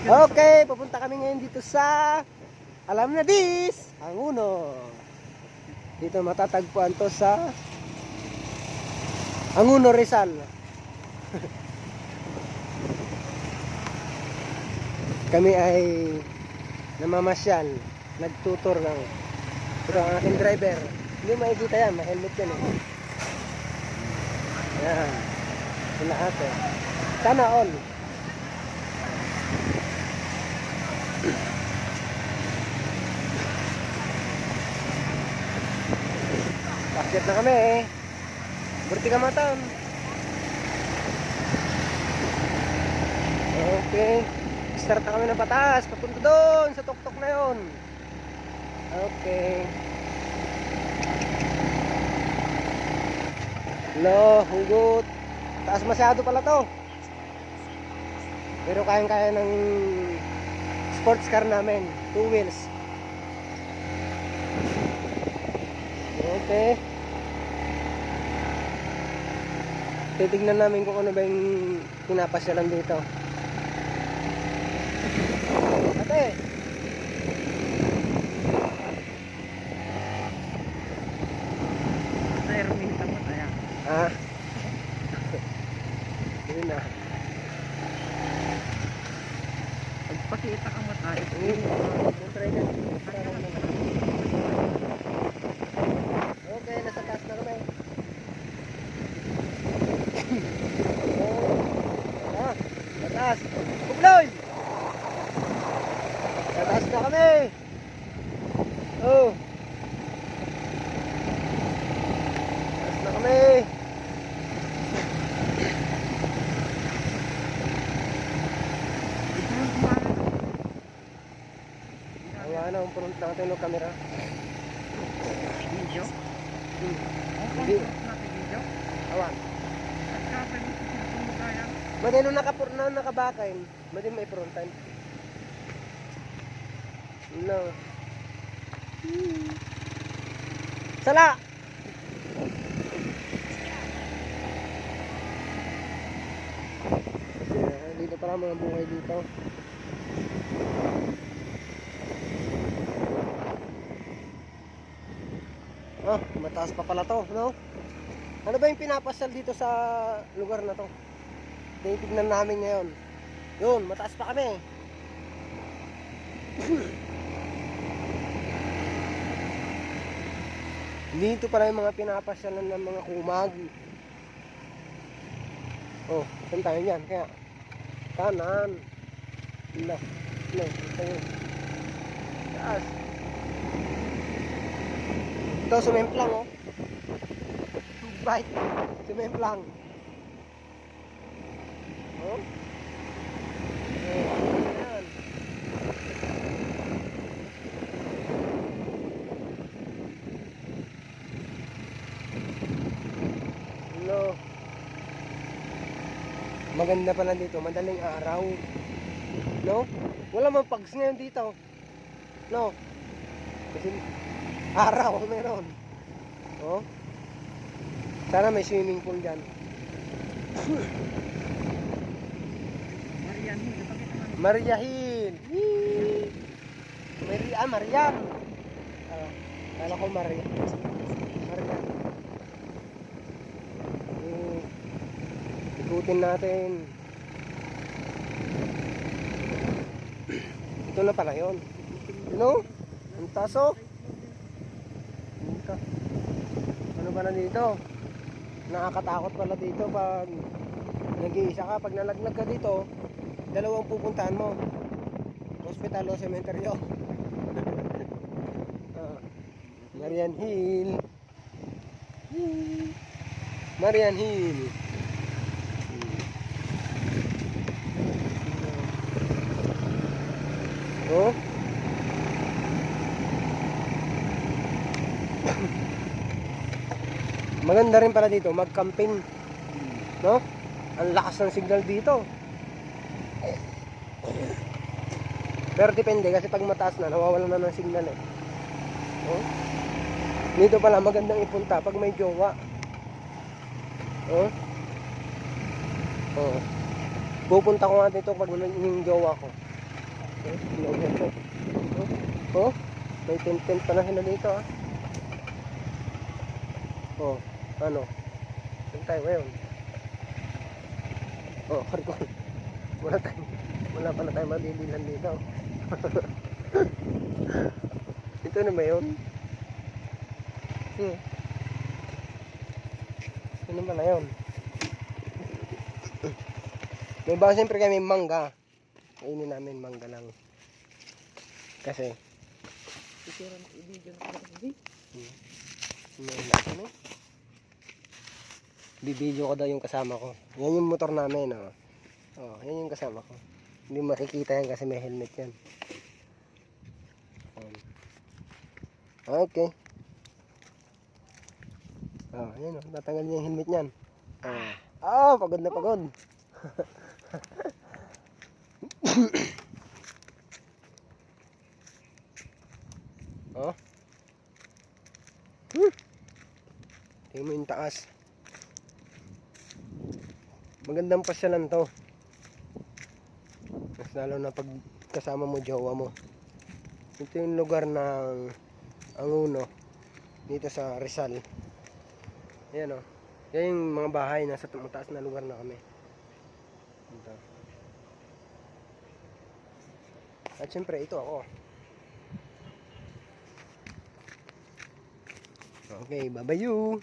Okay, pupunta kami ngayon dito sa alam na dis, Anguno. Dito matatagpuan to sa Anguno, Rizal. Kami ay namamasyal, nagtutor lang. Pero ang aking driver, hindi makikita yan, may helmet yan eh. Yan, yung lahat eh. Sana all. Bakit na kami eh. Berti ka matan. Okay. Start na kami ng pataas. Papunta doon sa tuktok na yon. Okay. Hello, hugot. Taas masyado pala to. Pero kayang-kaya ng sports car namin. 2 wheels. Okay. Titignan namin kung ano ba yung pinapasyalan dito. Ate! Ermita mo tayo. Ah? Yun na. Pagpakita ka mo tayo. Okay, nasa taas na kami. Ah, mataas. Kubloy! Mataas na kami. Oh. Mataas na kami. Ang ano, punod natin yung camera. Video? Hindi. Natin video? Awan. At kapag mo tayo. Madi nung nakabakain, madi may frontan. No. Sala! Dito pala mga buhay dito. Ah, mataas pa pala to, no? Ano ba yung pinapasal dito sa lugar na to? Titignan namin ngayon. Yun, mataas pa kami. Dito pala yung mga pinapasyalan ng mga kumag. Oh, saan tayo yan? Kaya, kanan. No, tayo. Taas. Ito, sumemplang oh. Bite. Sumemplang. Oh. Ayan. Hello. Maganda pala dito, madaling araw. No? Wala mang pags ngayon dito. No? Kasi araw meron. Oh. Sana may swimming pool dyan. Marian Hill. Maria Hill. Marian. Kala ko Maria. Marian. Ikutin natin. Ito na pala yun. No? Ang taso. Ano ba na dito? Nakakatakot pala dito pag nag-iisa ka. Pag nalaglag ka dito, dalawang pupuntahan mo. Hospital o sementeryo. Marian Hill. Marian Hill. Oh. Maganda rin pala dito mag-camping. No? Ang lakas ng signal dito. Pero depende kasi pag mataas na nawawalan na ng signal eh. Oh. Dito pala magandang ipunta pag may jowa. Oh. Oh. Pupunta ko nga dito pag yung jowa ko. Oh, may tent pa na sila dito ah. Oh, ano? Saan tayo ngayon? Oh, karikon. Wala pa na tayo mabibilan dito. Ito na ba yun? Ano ba na yun? May bago siyempre kami mangga. Kainin namin mangga lang. Kasi I-video na ko kasi. ano? Bibidyo ko daw yung kasama ko. Yan yung motor namin, oh. Oh, yan yung kasama ko. Hindi makikita yan kasi may helmet yan. Okay. Oh, yan oh. Tatanggal niya yung helmet niyan. Pagod na pagod. Oh. Tingnan mo yung taas. Magandang pasyalan to. Mas lalo na pag kasama mo jowa mo. Ito yung lugar ng Anguno dito sa Rizal. Ayan o. Yan yung mga bahay nasa mataas na lugar na kami. Ito. At syempre ito ako. Okay, bye-bye you.